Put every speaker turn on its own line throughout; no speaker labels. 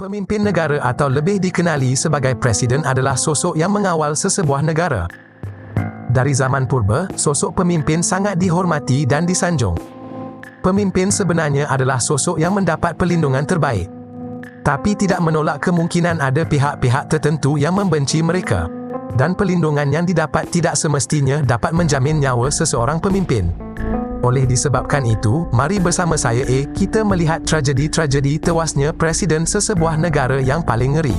Pemimpin negara atau lebih dikenali sebagai presiden adalah sosok yang mengawal sesebuah negara. Dari zaman purba, sosok pemimpin sangat dihormati dan disanjung. Pemimpin sebenarnya adalah sosok yang mendapat perlindungan terbaik. Tapi tidak menolak kemungkinan ada pihak-pihak tertentu yang membenci mereka. Dan perlindungan yang didapat tidak semestinya dapat menjamin nyawa seseorang pemimpin. Oleh disebabkan itu, mari bersama saya kita melihat tragedi-tragedi tewasnya presiden sesebuah negara yang paling ngeri.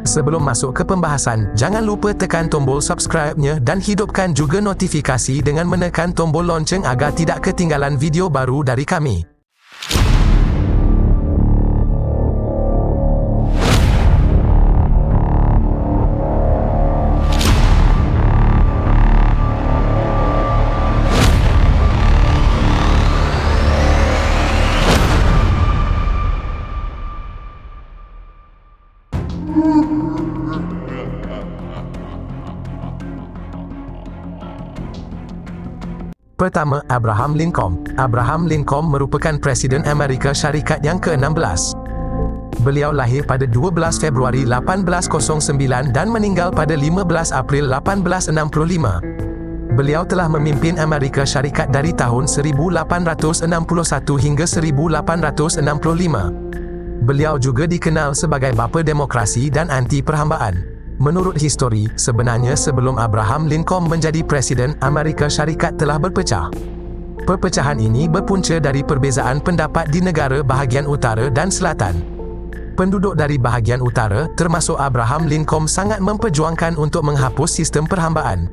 Sebelum masuk ke pembahasan, jangan lupa tekan tombol subscribe-nya dan hidupkan juga notifikasi dengan menekan tombol lonceng agar tidak ketinggalan video baru dari kami. Pertama, Abraham Lincoln. Abraham Lincoln merupakan Presiden Amerika Syarikat yang ke-16. Beliau lahir pada 12 Februari 1809 dan meninggal pada 15 April 1865. Beliau telah memimpin Amerika Syarikat dari tahun 1861 hingga 1865. Beliau juga dikenal sebagai bapa demokrasi dan anti perhambaan. Menurut histori, sebenarnya sebelum Abraham Lincoln menjadi presiden, Amerika Syarikat telah berpecah. Perpecahan ini berpunca dari perbezaan pendapat di negara bahagian utara dan selatan. Penduduk dari bahagian utara, termasuk Abraham Lincoln, sangat memperjuangkan untuk menghapus sistem perhambaan.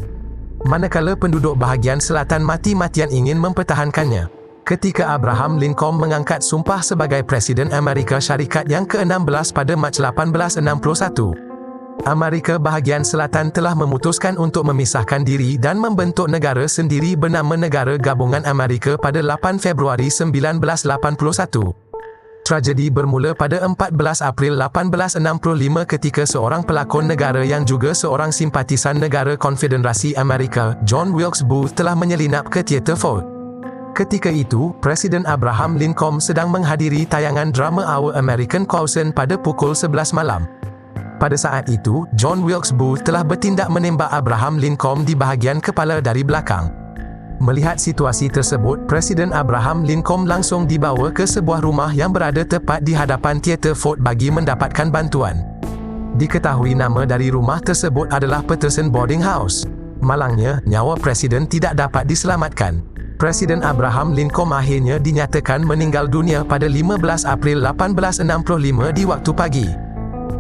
Manakala penduduk bahagian selatan mati-matian ingin mempertahankannya. Ketika Abraham Lincoln mengangkat sumpah sebagai Presiden Amerika Syarikat yang ke-16 pada Mac 1861, Amerika bahagian selatan telah memutuskan untuk memisahkan diri dan membentuk negara sendiri bernama Negara Gabungan Amerika pada 8 Februari 1981. Tragedi bermula pada 14 April 1865 ketika seorang pelakon negara yang juga seorang simpatisan negara Konfederasi Amerika, John Wilkes Booth, telah menyelinap ke Theatre Ford. Ketika itu, Presiden Abraham Lincoln sedang menghadiri tayangan drama Our American Cousin pada pukul 11 malam. Pada saat itu, John Wilkes Booth telah bertindak menembak Abraham Lincoln di bahagian kepala dari belakang. Melihat situasi tersebut, Presiden Abraham Lincoln langsung dibawa ke sebuah rumah yang berada tepat di hadapan Theatre Ford bagi mendapatkan bantuan. Diketahui nama dari rumah tersebut adalah Patterson Boarding House. Malangnya, nyawa Presiden tidak dapat diselamatkan. Presiden Abraham Lincoln akhirnya dinyatakan meninggal dunia pada 15 April 1865 di waktu pagi.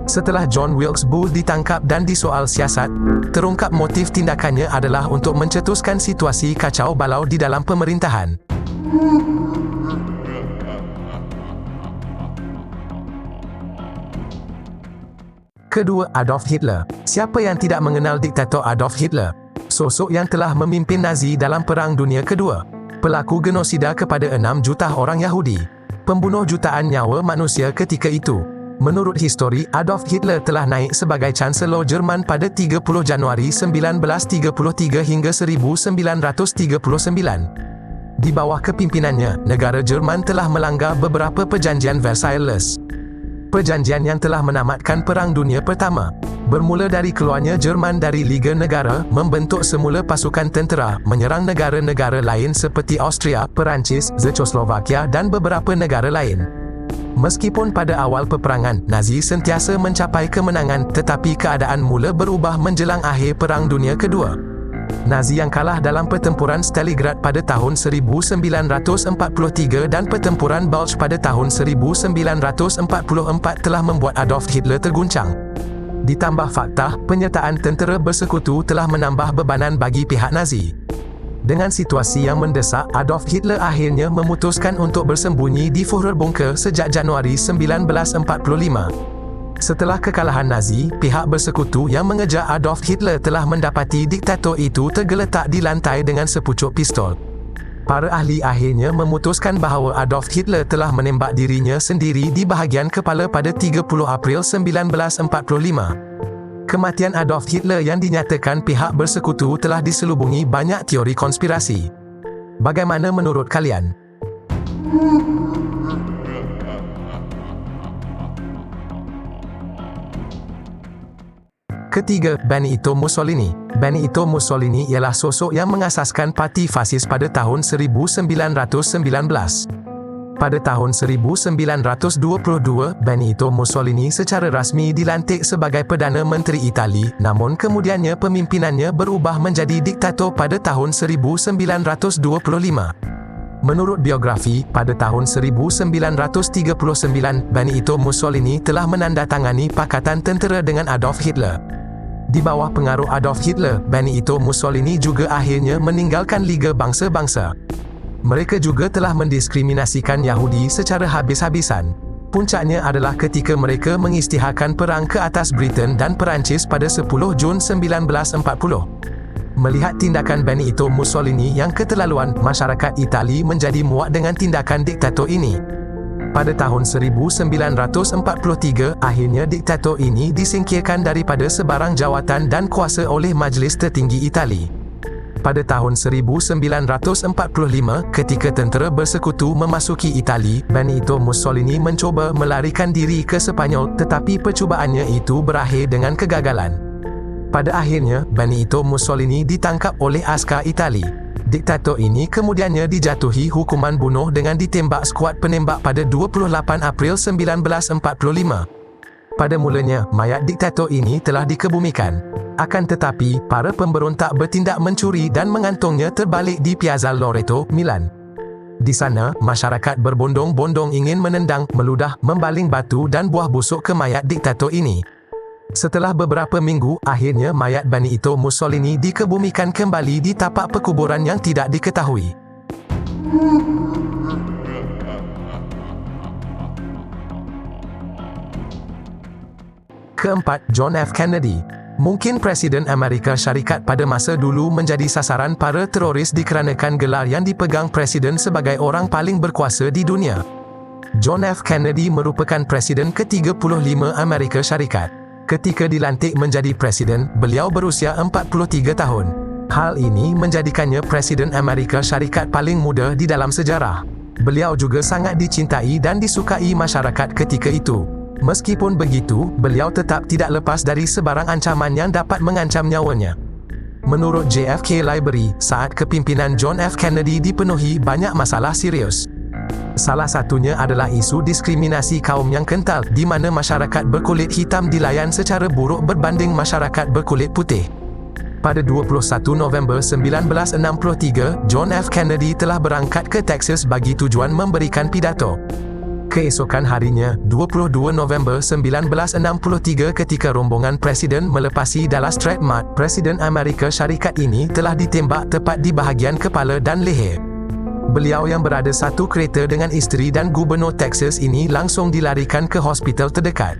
Setelah John Wilkes Booth ditangkap dan disoal siasat, terungkap motif tindakannya adalah untuk mencetuskan situasi kacau balau di dalam pemerintahan. Kedua, Adolf Hitler. Siapa yang tidak mengenal diktator Adolf Hitler? Sosok yang telah memimpin Nazi dalam Perang Dunia Kedua. Pelaku genosida kepada 6 juta orang Yahudi. Pembunuh jutaan nyawa manusia ketika itu. Menurut histori, Adolf Hitler telah naik sebagai Chancellor Jerman pada 30 Januari 1933 hingga 1939. Di bawah kepimpinannya, negara Jerman telah melanggar beberapa perjanjian Versailles. Perjanjian yang telah menamatkan Perang Dunia Pertama. Bermula dari keluarnya Jerman dari Liga Negara, membentuk semula pasukan tentera, menyerang negara-negara lain seperti Austria, Perancis, Czechoslovakia dan beberapa negara lain. Meskipun pada awal peperangan, Nazi sentiasa mencapai kemenangan, tetapi keadaan mula berubah menjelang akhir Perang Dunia Kedua. Nazi yang kalah dalam pertempuran Stalingrad pada tahun 1943 dan pertempuran Bulge pada tahun 1944 telah membuat Adolf Hitler terguncang. Ditambah fakta, penyertaan tentera bersekutu telah menambah bebanan bagi pihak Nazi. Dengan situasi yang mendesak, Adolf Hitler akhirnya memutuskan untuk bersembunyi di Führerbunker sejak Januari 1945. Setelah kekalahan Nazi, pihak bersekutu yang mengejar Adolf Hitler telah mendapati diktator itu tergeletak di lantai dengan sepucuk pistol. Para ahli akhirnya memutuskan bahawa Adolf Hitler telah menembak dirinya sendiri di bahagian kepala pada 30 April 1945. Kematian Adolf Hitler yang dinyatakan pihak bersekutu telah diselubungi banyak teori konspirasi. Bagaimana menurut kalian? Ketiga, Benito Mussolini. Benito Mussolini ialah sosok yang mengasaskan parti fasis pada tahun 1919. Pada tahun 1922, Benito Mussolini secara rasmi dilantik sebagai Perdana Menteri Itali, namun kemudiannya pemimpinannya berubah menjadi diktator pada tahun 1925. Menurut biografi, pada tahun 1939, Benito Mussolini telah menandatangani Pakatan Tentera dengan Adolf Hitler. Di bawah pengaruh Adolf Hitler, Benito Mussolini juga akhirnya meninggalkan Liga Bangsa-Bangsa. Mereka juga telah mendiskriminasikan Yahudi secara habis-habisan. Puncaknya adalah ketika mereka mengisytiharkan perang ke atas Britain dan Perancis pada 10 Jun 1940. Melihat tindakan Benito Mussolini yang keterlaluan, masyarakat Itali menjadi muak dengan tindakan diktator ini. Pada tahun 1943, akhirnya diktator ini disingkirkan daripada sebarang jawatan dan kuasa oleh Majlis Tertinggi Itali. Pada tahun 1945, ketika tentera bersekutu memasuki Itali, Benito Mussolini mencuba melarikan diri ke Sepanyol, tetapi percubaannya itu berakhir dengan kegagalan. Pada akhirnya, Benito Mussolini ditangkap oleh askar Itali. Diktator ini kemudiannya dijatuhi hukuman bunuh dengan ditembak skuad penembak pada 28 April 1945. Pada mulanya, mayat diktator ini telah dikebumikan. Akan tetapi, para pemberontak bertindak mencuri dan mengantongnya terbalik di Piazza Loreto, Milan. Di sana, masyarakat berbondong-bondong ingin menendang, meludah, membaling batu dan buah busuk ke mayat diktator ini. Setelah beberapa minggu, akhirnya mayat Benito Mussolini dikebumikan kembali di tapak perkuburan yang tidak diketahui. Keempat, John F. Kennedy. Mungkin Presiden Amerika Syarikat pada masa dulu menjadi sasaran para teroris dikarenakan gelar yang dipegang Presiden sebagai orang paling berkuasa di dunia. John F. Kennedy merupakan Presiden ke-35 Amerika Syarikat. Ketika dilantik menjadi Presiden, beliau berusia 43 tahun. Hal ini menjadikannya Presiden Amerika Syarikat paling muda di dalam sejarah. Beliau juga sangat dicintai dan disukai masyarakat ketika itu. Meskipun begitu, beliau tetap tidak lepas dari sebarang ancaman yang dapat mengancam nyawanya. Menurut JFK Library, saat kepimpinan John F. Kennedy dipenuhi banyak masalah serius. Salah satunya adalah isu diskriminasi kaum yang kental, di mana masyarakat berkulit hitam dilayan secara buruk berbanding masyarakat berkulit putih. Pada 21 November 1963, John F. Kennedy telah berangkat ke Texas bagi tujuan memberikan pidato. Keesokan harinya, 22 November 1963, ketika rombongan Presiden melepasi Dallas Trade Mart, Presiden Amerika Syarikat ini telah ditembak tepat di bahagian kepala dan leher. Beliau yang berada satu kereta dengan isteri dan Gubernur Texas ini langsung dilarikan ke hospital terdekat.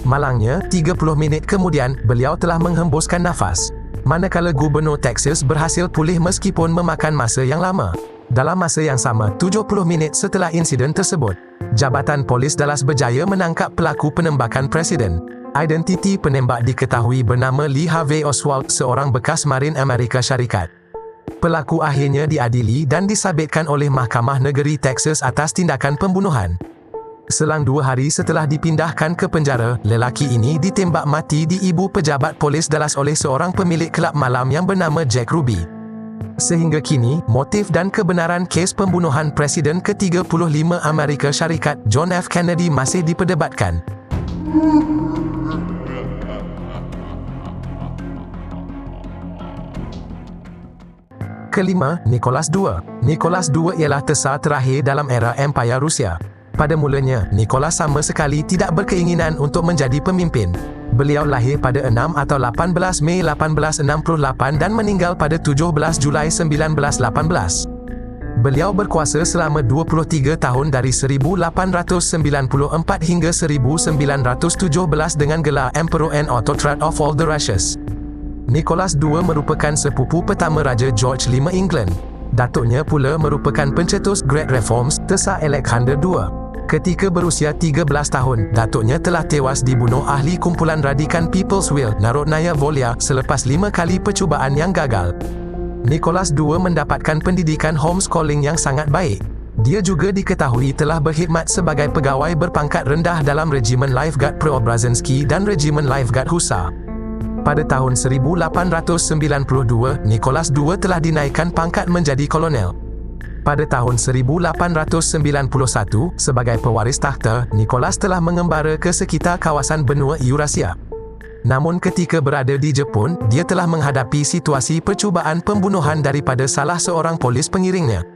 Malangnya, 30 minit kemudian, beliau telah menghembuskan nafas. Manakala Gubernur Texas berhasil pulih meskipun memakan masa yang lama. Dalam masa yang sama, 70 minit setelah insiden tersebut, Jabatan Polis Dallas berjaya menangkap pelaku penembakan Presiden. Identiti penembak diketahui bernama Lee Harvey Oswald, seorang bekas Marin Amerika Syarikat. Pelaku akhirnya diadili dan disabitkan oleh Mahkamah Negeri Texas atas tindakan pembunuhan. Selang 2 hari setelah dipindahkan ke penjara, lelaki ini ditembak mati di ibu pejabat polis Dallas oleh seorang pemilik kelab malam yang bernama Jack Ruby. Sehingga kini, motif dan kebenaran kes pembunuhan Presiden ke-35 Amerika Syarikat, John F. Kennedy masih diperdebatkan. Kelima, Nicholas II. Nicholas II ialah Tsar terakhir dalam era Empire Rusia. Pada mulanya, Nicholas sama sekali tidak berkeinginan untuk menjadi pemimpin. Beliau lahir pada 6 atau 18 Mei 1868 dan meninggal pada 17 Julai 1918. Beliau berkuasa selama 23 tahun dari 1894 hingga 1917 dengan gelar Emperor and Autocrat of all the Russias. Nicholas II merupakan sepupu pertama Raja George V England. Datuknya pula merupakan pencetus Great Reforms, Tsar Alexander II. Ketika berusia 13 tahun, datuknya telah tewas dibunuh ahli kumpulan radikan People's Will, Narodnaya Volia, selepas 5 kali percubaan yang gagal. Nicholas II mendapatkan pendidikan homeschooling yang sangat baik. Dia juga diketahui telah berkhidmat sebagai pegawai berpangkat rendah dalam Regimen Lifeguard Preobrazhensky dan Regimen Lifeguard Hussar. Pada tahun 1892, Nicholas II telah dinaikkan pangkat menjadi kolonel. Pada tahun 1891, sebagai pewaris takhta, Nicholas telah mengembara ke sekitar kawasan benua Eurasia. Namun ketika berada di Jepun, dia telah menghadapi situasi percubaan pembunuhan daripada salah seorang polis pengiringnya.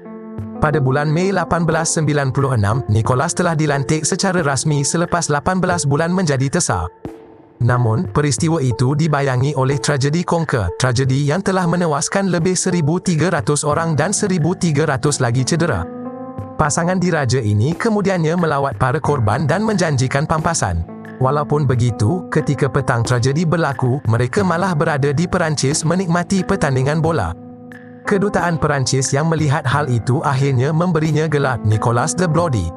Pada bulan Mei 1896, Nicholas telah dilantik secara rasmi selepas 18 bulan menjadi tesar. Namun, peristiwa itu dibayangi oleh tragedi Conquer, tragedi yang telah menewaskan lebih 1,300 orang dan 1,300 lagi cedera. Pasangan diraja ini kemudiannya melawat para korban dan menjanjikan pampasan. Walaupun begitu, ketika petang tragedi berlaku, mereka malah berada di Perancis menikmati pertandingan bola. Kedutaan Perancis yang melihat hal itu akhirnya memberinya gelar Nicholas the Bloody.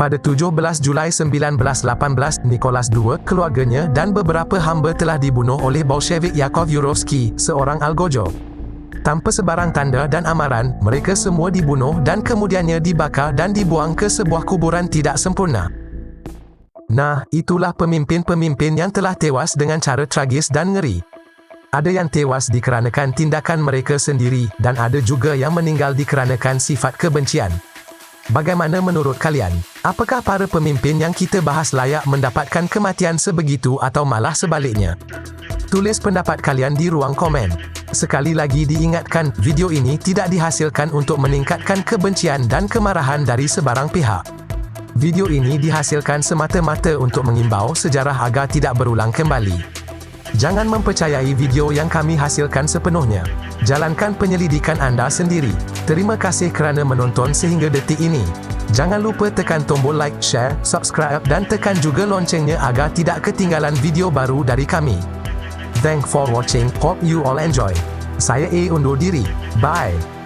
Pada 17 Julai 1918, Nicholas II, keluarganya dan beberapa hamba telah dibunuh oleh Bolshevik Yakov Yurovsky, seorang algojo. Tanpa sebarang tanda dan amaran, mereka semua dibunuh dan kemudiannya dibakar dan dibuang ke sebuah kuburan tidak sempurna. Nah, itulah pemimpin-pemimpin yang telah tewas dengan cara tragis dan ngeri. Ada yang tewas dikarenakan tindakan mereka sendiri, dan ada juga yang meninggal dikarenakan sifat kebencian. Bagaimana menurut kalian? Apakah para pemimpin yang kita bahas layak mendapatkan kematian sebegitu atau malah sebaliknya? Tulis pendapat kalian di ruang komen. Sekali lagi diingatkan, video ini tidak dihasilkan untuk meningkatkan kebencian dan kemarahan dari sebarang pihak. Video ini dihasilkan semata-mata untuk mengimbau sejarah agar tidak berulang kembali. Jangan mempercayai video yang kami hasilkan sepenuhnya. Jalankan penyelidikan anda sendiri. Terima kasih kerana menonton sehingga detik ini. Jangan lupa tekan tombol like, share, subscribe dan tekan juga loncengnya agar tidak ketinggalan video baru dari kami. Thanks for watching. Hope you all enjoy. Saya undur diri. Bye.